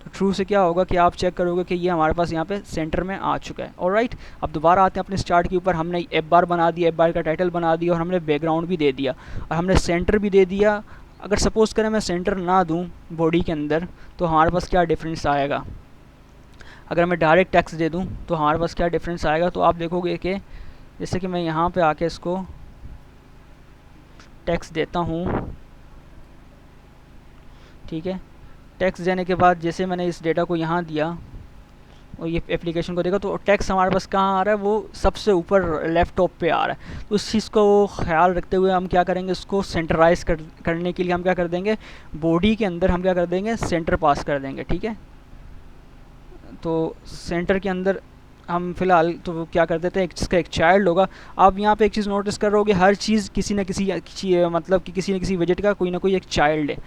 तो ट्रू से क्या होगा कि आप चेक करोगे कि ये हमारे पास यहाँ पे सेंटर में आ चुका है। ऑलराइट, अब दोबारा आते हैं अपने स्टार्ट के ऊपर। हमने ऐप बार बना दिया, ऐप बार का टाइटल बना दिया, और हमने बैकग्राउंड भी दे दिया, और हमने सेंटर भी दे दिया। अगर सपोज़ करें मैं सेंटर ना दूँ बॉडी के अंदर, तो हमारे पास क्या डिफरेंस आएगा। अगर मैं डायरेक्ट टेक्स्ट दे दूँ तो हमारे पास क्या डिफरेंस आएगा। तो आप देखोगे कि जैसे कि मैं यहाँ पर आके इसको टेक्स्ट देता हूँ, ठीक है। टेक्स्ट देने के बाद जैसे मैंने इस डेटा को यहाँ दिया और ये एप्लीकेशन को देखा, तो टेक्स्ट हमारे पास कहाँ आ रहा है, वो सबसे ऊपर लेफ्ट टॉप पे आ रहा है। तो इस चीज़ को ख्याल रखते हुए हम क्या करेंगे, इसको सेंटराइज करने के लिए हम क्या कर देंगे, बॉडी के अंदर हम क्या कर देंगे, सेंटर पास कर देंगे, ठीक है। तो सेंटर के अंदर हम फ़िलहाल तो क्या कर देते हैं, इसका एक चाइल्ड होगा। आप यहाँ पे एक चीज़ नोटिस कर रहे होगे, हर चीज़ किसी न किसी मतलब कि किसी न किसी विजेट का कोई ना कोई एक चाइल्ड है।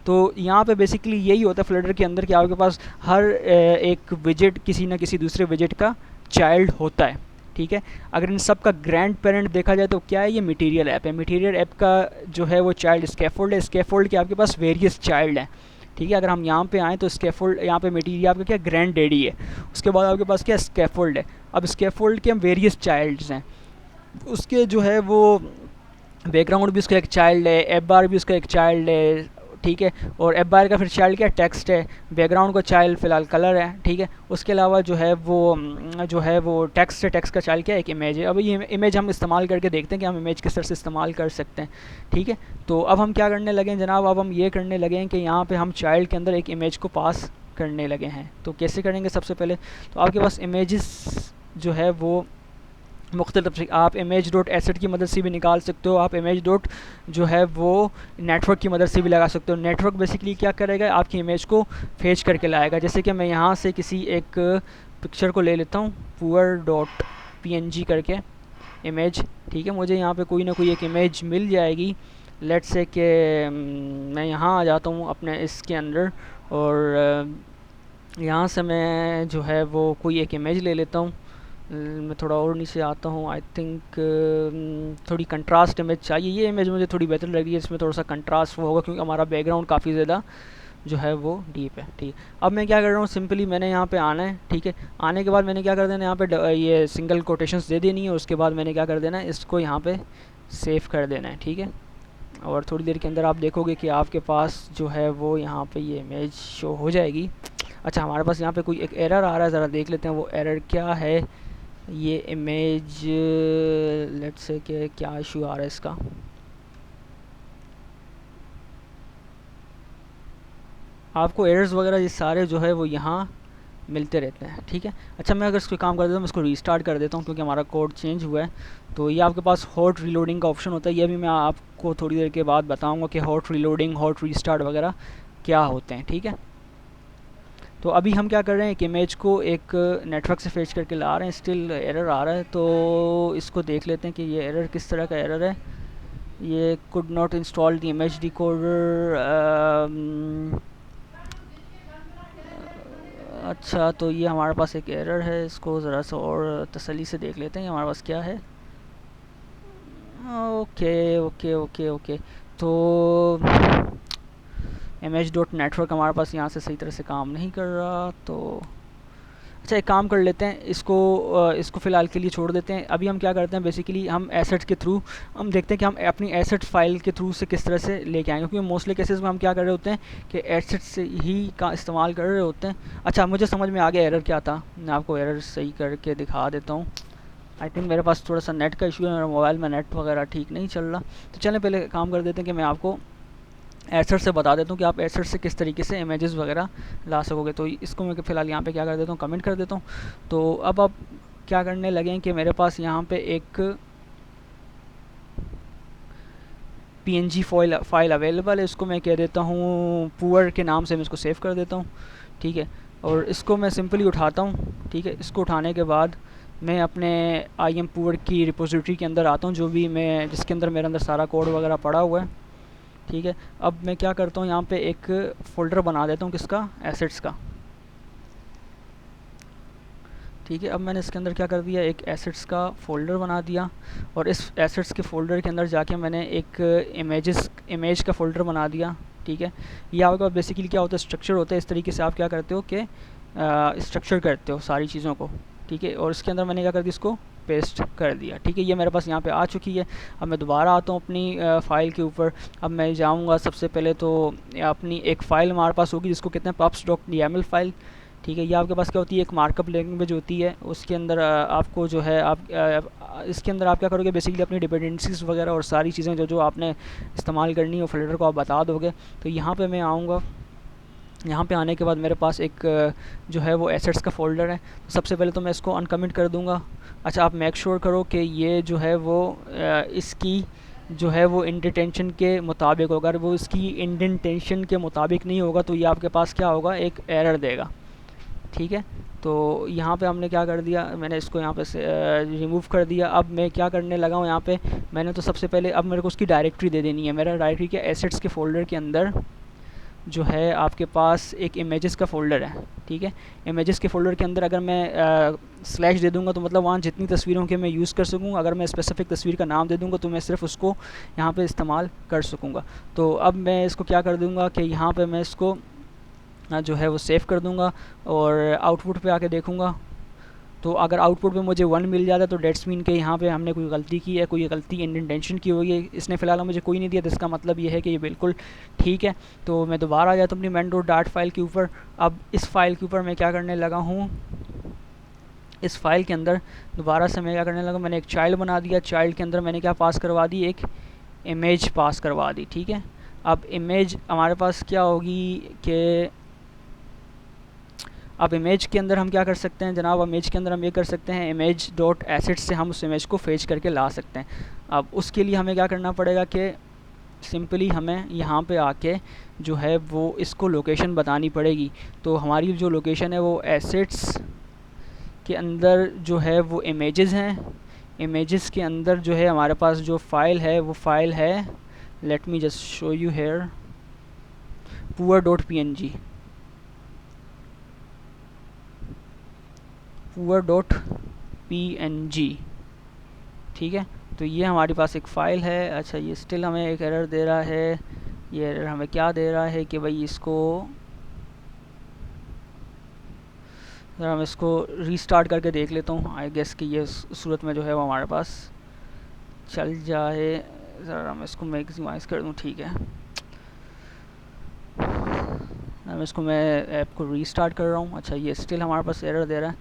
तो यहाँ पे बेसिकली यही होता है फ्लटर के अंदर कि आपके पास हर एक विजेट किसी न किसी दूसरे विजेट का चाइल्ड होता है, ठीक है। अगर इन सब का ग्रैंड पेरेंट देखा जाए तो क्या है, ये मटीरियल ऐप है। मटीरियल ऐप का जो है वो चाइल्ड स्कैफोल्ड है। स्कैफोल्ड के आपके पास वेरियस चाइल्ड हैं, ठीक है। अगर हम यहाँ पे आएँ तो स्कैफोल्ड, यहाँ पे मटीरियल आपका क्या ग्रैंड डैडी है, उसके बाद आपके पास क्या स्कैफोल्ड है। अब स्कैफोल्ड के हम वेरियस चाइल्ड्स हैं, उसके जो है वो बैकग्राउंड भी उसका एक चाइल्ड है, ऐप बार भी उसका एक चाइल्ड है, ठीक है। और ऐप बार का फिर चाइल्ड क्या, टेक्स्ट है। बैकग्राउंड का चाइल्ड फ़िलहाल कलर है, ठीक है। उसके अलावा जो है वो टेक्स्ट है, टेक्स्ट का चाइल्ड क्या है, एक इमेज है। अब ये इमेज हम इस्तेमाल करके देखते हैं कि हम इमेज किस तरह से इस्तेमाल कर सकते हैं, ठीक है। तो अब हम क्या करने लगे हैं जनाब, अब हम ये करने लगे हैं कि यहाँ पर हम चाइल्ड के अंदर एक इमेज को पास करने लगे हैं। तो कैसे करेंगे, सबसे पहले तो आपके पास इमेजेस जो है वो मुख्तलिफ, आप इमेज डॉट एसेट की मदद से भी निकाल सकते हो, आप इमेज डॉट जो है वो नेटवर्क की मदद से भी लगा सकते हो। नेटवर्क बेसिकली क्या करेगा, आपकी इमेज को फेच करके लाएगा। जैसे कि मैं यहाँ से किसी एक पिक्चर को ले लेता हूँ, पुअर डॉट png करके इमेज, ठीक है। मुझे यहाँ पे कोई ना कोई एक इमेज मिल जाएगी। लेट्स से कि मैं यहाँ आ जाता हूँ अपने इसके अंदर, और यहाँ से मैं जो है वो कोई एक इमेज ले लेता हूँ। मैं थोड़ा और नीचे आता हूँ, आई थिंक थोड़ी कंट्रास्ट इमेज चाहिए। ये इमेज मुझे थोड़ी बेहतर लग रही है, इसमें थोड़ा सा कंट्रास्ट होगा क्योंकि हमारा बैकग्राउंड काफ़ी ज़्यादा जो है वो डीप है, ठीक है। अब मैं क्या कर रहा हूँ, सिंपली मैंने यहाँ पे आना है, ठीक है। आने के बाद मैंने क्या कर देना, यहाँ पे ये सिंगल कोटेशंस दे देनी है, उसके बाद मैंने क्या कर देना है, इसको यहाँ पे सेव कर देना है, ठीक है। और थोड़ी देर के अंदर आप देखोगे कि आपके पास जो है वो यहाँ पे ये इमेज शो हो जाएगी। अच्छा, हमारे पास यहाँ पे कोई एक एरर आ रहा है, ज़रा देख लेते हैं वो एरर क्या है। ये इमेज लेट्स से कि क्या इशू आ रहा है इसका। आपको एरर्स वगैरह ये सारे जो है वो यहाँ मिलते रहते हैं, ठीक है। अच्छा, मैं अगर इसको काम कर देता हूँ, मैं इसको रीस्टार्ट कर देता हूँ क्योंकि हमारा कोड चेंज हुआ है। तो ये आपके पास हॉट रीलोडिंग का ऑप्शन होता है, ये भी मैं आपको थोड़ी देर के बाद बताऊँगा कि हॉट रीलोडिंग, हॉट रीस्टार्ट वगैरह क्या होते हैं, ठीक है। तो अभी हम क्या कर रहे हैं, एक इमेज को एक नेटवर्क से फेच करके ला रहे हैं, स्टिल एरर आ रहा है। तो इसको देख लेते हैं कि ये एरर किस तरह का एरर है। ये could not install the image decoder. अच्छा, तो ये हमारे पास एक एरर है, इसको ज़रा सा और तसल्ली से देख लेते हैं हमारे पास क्या है। Okay okay okay okay. तो इमेज डॉट नेटवर्क हमारे पास यहाँ से सही तरह से काम नहीं कर रहा। तो अच्छा, एक काम कर लेते हैं, इसको फ़िलहाल के लिए छोड़ देते हैं। अभी हम क्या करते हैं, बेसिकली हम एसेट्स के थ्रू हम देखते हैं कि हम अपनी एसेट फाइल के थ्रू से किस तरह से लेके आएंगे, क्योंकि मोस्टली केसेस में हम क्या कर रहे होते हैं कि एसेट्स से ही का इस्तेमाल कर रहे होते हैं। अच्छा, मुझे समझ में आ गया एरर क्या था, मैं आपको एरर सही करके दिखा देता हूँ। आई थिंक मेरे पास थोड़ा सा नेट का इशू है, मेरा मोबाइल में नेट वगैरह ठीक नहीं चल रहा। तो चलें पहले काम कर देते हैं कि मैं आपको एसेट से बता देता हूँ कि आप एसेट से किस तरीके से इमेजेस वगैरह ला सकोगे। तो इसको मैं फ़िलहाल यहाँ पे क्या कर देता हूँ, कमेंट कर देता हूँ। तो अब आप क्या करने लगे कि मेरे पास यहाँ पे एक PNG फाइल अवेलेबल है, इसको मैं कह देता हूँ पुअर के नाम से, मैं इसको सेव कर देता हूँ, ठीक है। और इसको मैं सिंपली उठाता हूँ, ठीक है। इसको उठाने के बाद मैं अपने IM पुअर की रिपोजिटरी के अंदर आता हूँ, जो भी मैं जिसके अंदर मेरे अंदर सारा कोड वगैरह पड़ा हुआ है, ठीक है। अब मैं क्या करता हूँ, यहाँ पे एक फ़ोल्डर बना देता हूँ, किसका, एसेट्स का, ठीक है। अब मैंने इसके अंदर क्या कर दिया, एक एसेट्स का फ़ोल्डर बना दिया, और इस एसेट्स के फ़ोल्डर के अंदर जाके मैंने एक इमेज का फ़ोल्डर बना दिया, ठीक है। ये आपके पास बेसिकली क्या होता है, स्ट्रक्चर होता है। इस तरीके से आप क्या करते हो कि स्ट्रक्चर करते हो सारी चीज़ों को, ठीक है। और इसके अंदर मैंने क्या कर दिया, इसको पेस्ट कर दिया, ठीक है। ये मेरे पास यहाँ पे आ चुकी है। अब मैं दोबारा आता हूँ अपनी फ़ाइल के ऊपर। अब मैं जाऊँगा, सबसे पहले तो अपनी एक फ़ाइल हमारे पास होगी जिसको कहते हैं pubs.yaml फ़ाइल, ठीक है। ये आपके पास क्या होती है, एक मार्कअप लैंग्वेज होती है। उसके अंदर आपको जो है इसके अंदर आप क्या करोगे, बेसिकली अपनी डिपेंडेंसीज वगैरह और सारी चीज़ें जो जो आपने इस्तेमाल करनी है वो फ़ोल्डर को आप बता दोगे। तो यहाँ पे मैं आऊँगा, यहाँ पे आने के बाद मेरे पास एक जो है वो एसेट्स का फ़ोल्डर है। तो सबसे पहले तो मैं इसको अनकमिट कर दूँगा। अच्छा, आप मेक श्योर करो कि ये जो है वो इसकी जो है वो इंडेंटेशन के मुताबिक होगा। अगर वो इसकी इंडेंटेशन के मुताबिक नहीं होगा तो ये आपके पास क्या होगा, एक एरर देगा, ठीक है। तो यहाँ पे हमने क्या कर दिया, मैंने इसको यहाँ पे से रिमूव कर दिया। अब मैं क्या करने लगा हूँ, यहाँ पे मैंने तो सबसे पहले अब मेरे को उसकी डायरेक्टरी दे देनी है। मेरा डायरेक्टरी के एसेट्स के फ़ोल्डर के अंदर जो है आपके पास एक इमेजेस का फ़ोल्डर है, ठीक है। इमेजेस के फ़ोल्डर के अंदर अगर मैं स्लैश दे दूँगा तो मतलब वहाँ जितनी तस्वीरों के मैं यूज़ कर सकूँगा। अगर मैं स्पेसिफ़िक तस्वीर का नाम दे दूँगा तो मैं सिर्फ उसको यहाँ पे इस्तेमाल कर सकूँगा। तो अब मैं इसको क्या कर दूँगा कि यहाँ पे मैं इसको जो है वो सेव कर दूँगा और आउटपुट पे आके देखूँगा। तो अगर आउटपुट में मुझे 1 मिल जाता है तो डेट्स मीन के यहाँ पे हमने कोई गलती की है, कोई गलती इंडेंटेशन की हुई है। इसने फ़िलहाल मुझे कोई नहीं दिया, तो इसका मतलब ये है कि ये बिल्कुल ठीक है। तो मैं दोबारा आ जाता हूँ अपनी main.dart फाइल के ऊपर। अब इस फाइल के ऊपर मैं क्या करने लगा हूँ, इस फाइल के अंदर दोबारा से मैं क्या करने लगा, मैंने एक चाइल्ड बना दिया। चाइल्ड के अंदर मैंने क्या पास करवा दी, एक इमेज पास करवा दी, ठीक है। अब इमेज हमारे पास क्या होगी कि अब इमेज के अंदर हम क्या कर सकते हैं जनाब, इमेज के अंदर हम ये कर सकते हैं, इमेज डॉट एसेट से हम उस इमेज को फेच करके ला सकते हैं। अब उसके लिए हमें क्या करना पड़ेगा कि सिंपली हमें यहाँ पे आके जो है वो इसको लोकेशन बतानी पड़ेगी। तो हमारी जो लोकेशन है वो एसेट्स के अंदर जो है वो इमेजेस हैं। इमेजेस के अंदर जो है हमारे पास जो फ़ाइल है वो फ़ाइल है, let me just show you here, puer.png, puer.png, ठीक है। तो ये हमारे पास एक फ़ाइल है। अच्छा, ये स्टिल हमें एक एरर दे रहा है। ये एरर हमें क्या दे रहा है कि भाई इसको ज़रा मैं इसको रीस्टार्ट करके देख लेता हूँ। आई गेस कि ये सूरत में जो है वो हमारे पास चल जाए। ज़रा मैं इसको मैक्सिमाइज़ कर दूँ, ठीक है। मैं ऐप को रीस्टार्ट कर रहा हूँ। अच्छा, ये स्टिल हमारे पास एरर दे रहा है,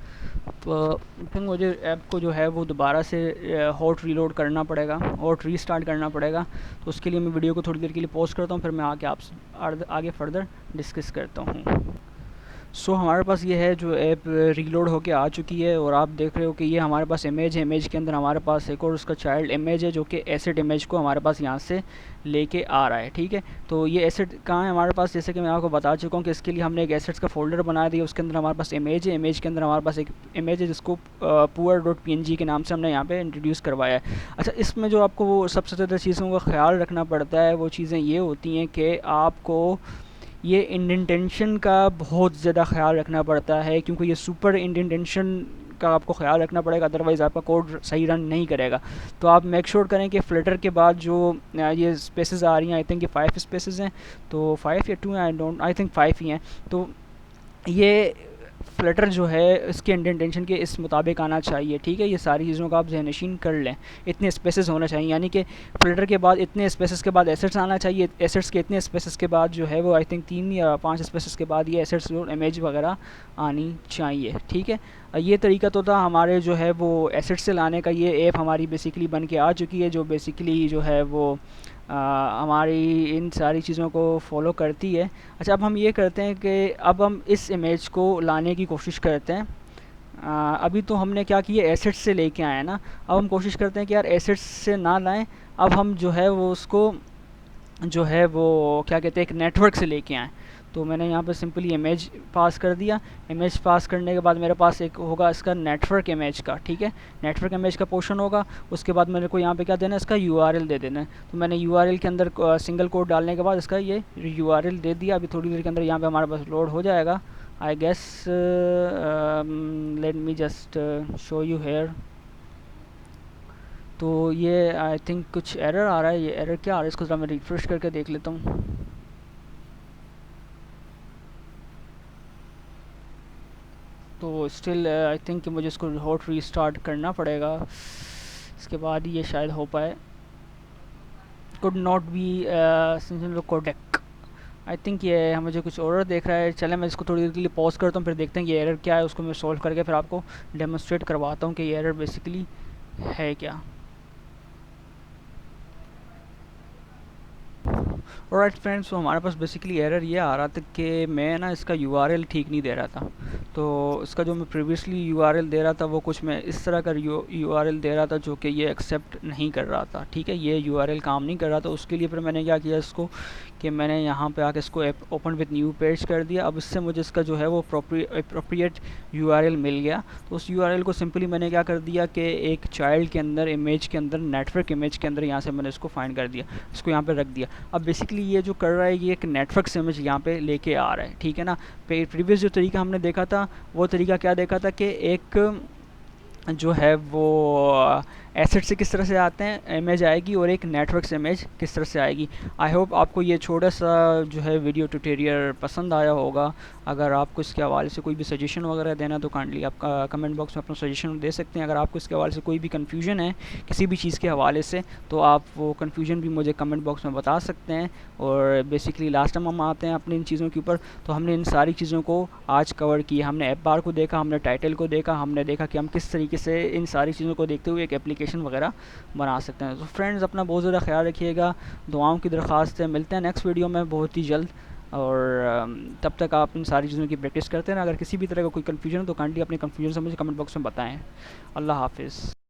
तो आई थिंक मुझे ऐप को जो है वो दोबारा से हॉट रीलोड करना पड़ेगा, हॉट रीस्टार्ट करना पड़ेगा। तो उसके लिए मैं वीडियो को थोड़ी देर के लिए पॉज करता हूँ, फिर मैं आपसे आगे फर्दर डिस्कस करता हूँ। सो हमारे पास ये है जो ऐप रीलोड होके आ चुकी है, और आप देख रहे हो कि ये हमारे पास इमेज है। इमेज के अंदर हमारे पास एक और उसका चाइल्ड इमेज है, जो कि एसेट इमेज को हमारे पास यहाँ से लेके आ रहा है। ठीक है, तो ये एसेट कहाँ है हमारे पास, जैसे कि मैं आपको बता चुका हूँ कि इसके लिए हमने एक एसेट्स का फोल्डर बना दिया। उसके अंदर हमारे पास इमेज है, इमेज के अंदर हमारे पास एक इमेज है जिसको puer.png के नाम से हमने यहाँ पे इंट्रोड्यूस करवाया है। अच्छा, इसमें जो आपको वो सबसे ज़्यादा चीज़ों का ख्याल रखना पड़ता है, वो चीज़ें ये होती हैं कि आपको ये इंडेंटेशन का बहुत ज़्यादा ख्याल रखना पड़ता है, क्योंकि ये सुपर इंडेंटेशन का आपको ख्याल रखना पड़ेगा, अदरवाइज़ आपका कोड सही रन नहीं करेगा। तो आप मेक श्योर करें कि फ्लटर के बाद जो ये स्पेसेस आ रही हैं, आई थिंक ये 5 स्पेसेस हैं, तो 5 या 2 हैं, आई थिंक 5 ही हैं। तो ये फ्लटर जो है इसके इंडेंटेशन के इस मुताबिक आना चाहिए। ठीक है, ये सारी चीज़ों का आप ज़हनशीन कर लें। इतने स्पेसेस होना चाहिए, यानी कि फ्लटर के बाद इतने स्पेसेस के बाद एसेट्स आना चाहिए, एसेट्स के इतने स्पेसेस के बाद जो है वो आई थिंक 3 या 5 स्पेसेस के बाद ये एसेट्स और इमेज वगैरह आनी चाहिए। ठीक है, ये तरीका तो था हमारे जो है वो एसेट्स से लाने का। ये ऐप हमारी बेसिकली बन के आ चुकी है, जो बेसिकली जो है वो हमारी इन सारी चीज़ों को फॉलो करती है। अच्छा, अब हम ये करते हैं कि अब हम इस इमेज को लाने की कोशिश करते हैं। अभी तो हमने क्या किया, एसेट्स से लेके आए हैं ना, अब हम कोशिश करते हैं कि यार एसेट्स से ना लाएं, अब हम जो है वो उसको जो है वो क्या कहते हैं एक नेटवर्क से लेके आएँ। तो मैंने यहाँ पे सिंपली इमेज पास कर दिया। इमेज पास करने के बाद मेरे पास एक होगा इसका नेटवर्क इमेज का। ठीक है, नेटवर्क इमेज का पोर्शन होगा। उसके बाद मेरे को यहाँ पे क्या देना है, इसका यूआरएल दे देना है। तो मैंने यूआरएल के अंदर सिंगल कोड डालने के बाद इसका ये यूआरएल दे दिया। अभी थोड़ी देर के अंदर यहाँ पे हमारे पास लोड हो जाएगा, I guess. Let me just show you here. तो ये आई थिंक कुछ एरर आ रहा है, ये एरर क्या आ रहा है, इसको ज़रा मैं रिफ्रेश करके देख लेता हूँ। तो स्टिल आई थिंक मुझे इसको हॉट रीस्टार्ट करना पड़ेगा, इसके बाद ही ये शायद हो पाए। Could not be codec, I think ये मुझे कुछ एरर देख रहा है। चले मैं इसको थोड़ी देर के लिए पॉज करता हूँ, फिर देखते हैं कि एरर क्या है, उसको मैं सॉल्व करके फिर आपको डेमोन्स्ट्रेट करवाता हूँ कि ये एरर बेसिकली है क्या। ऑलराइट फ्रेंड्स, तो हमारे पास बेसिकली एरर ये आ रहा था कि मैं ना इसका यूआरएल ठीक नहीं दे रहा था। तो इसका जो मैं प्रीवियसली यूआरएल दे रहा था वो कुछ मैं इस तरह का यूआरएल दे रहा था जो कि ये एक्सेप्ट नहीं कर रहा था। ठीक है, ये यूआरएल काम नहीं कर रहा था। उसके लिए फिर मैंने क्या किया इसको कि मैंने यहाँ पे आके इसको ओपन विद न्यू पेज कर दिया। अब इससे मुझे इसका जो है वो अप्रोप्रिएट यूआरएल मिल गया। तो उस यूआरएल को सिंपली मैंने क्या कर दिया कि एक चाइल्ड के अंदर इमेज के अंदर नेटवर्क इमेज के अंदर यहाँ से मैंने इसको फाइंड कर दिया, इसको यहाँ पे रख दिया। अब बेसिकली ये जो कर रहा है ये एक नेटवर्क से इमेज यहाँ पे लेके आ रहा है। ठीक है ना, प्रीवियस जो तरीका हमने देखा था वो तरीका क्या देखा था कि एक जो है वो एसेट से किस तरह से आते हैं इमेज आएगी, और एक नेटवर्क से इमेज किस तरह से आएगी। आई होप आपको ये छोटा सा जो है वीडियो ट्यूटोरियल पसंद आया होगा। अगर आपको इसके हवाले से कोई भी सजेशन वगैरह देना तो काइंडली आप कमेंट बॉक्स में अपना सजेशन दे सकते हैं। अगर आपको इसके हवाले से कोई भी कन्फ्यूजन है किसी भी चीज़ के हवाले से, तो आप वो कन्फ्यूजन भी मुझे कमेंट बॉक्स में बता सकते हैं। और बेसिकली लास्ट टाइम हम आते हैं अपनी इन चीज़ों के ऊपर, तो हमने इन सारी चीज़ों को आज कवर किया। हमने ऐप बार को देखा, हमने टाइटल को देखा, हमने देखा कि हम किस तरीके से इन सारी चीज़ों को देखते हुए एक एप्लीकेशन वगैरह बना सकते हैं। तो फ्रेंड्स, अपना बहुत ज़्यादा ख्याल रखिएगा, दुआओं की दरख्वास्त है। मिलते हैं नेक्स्ट वीडियो में बहुत ही जल्द, और तब तक आप इन सारी चीज़ों की प्रैक्टिस करते हैं। अगर किसी भी तरह का कोई कन्फ्यूजन हो तो काइंडली अपने कन्फ्यूजन से मुझे कमेंट बॉक्स में बताएं। अल्लाह हाफिज़।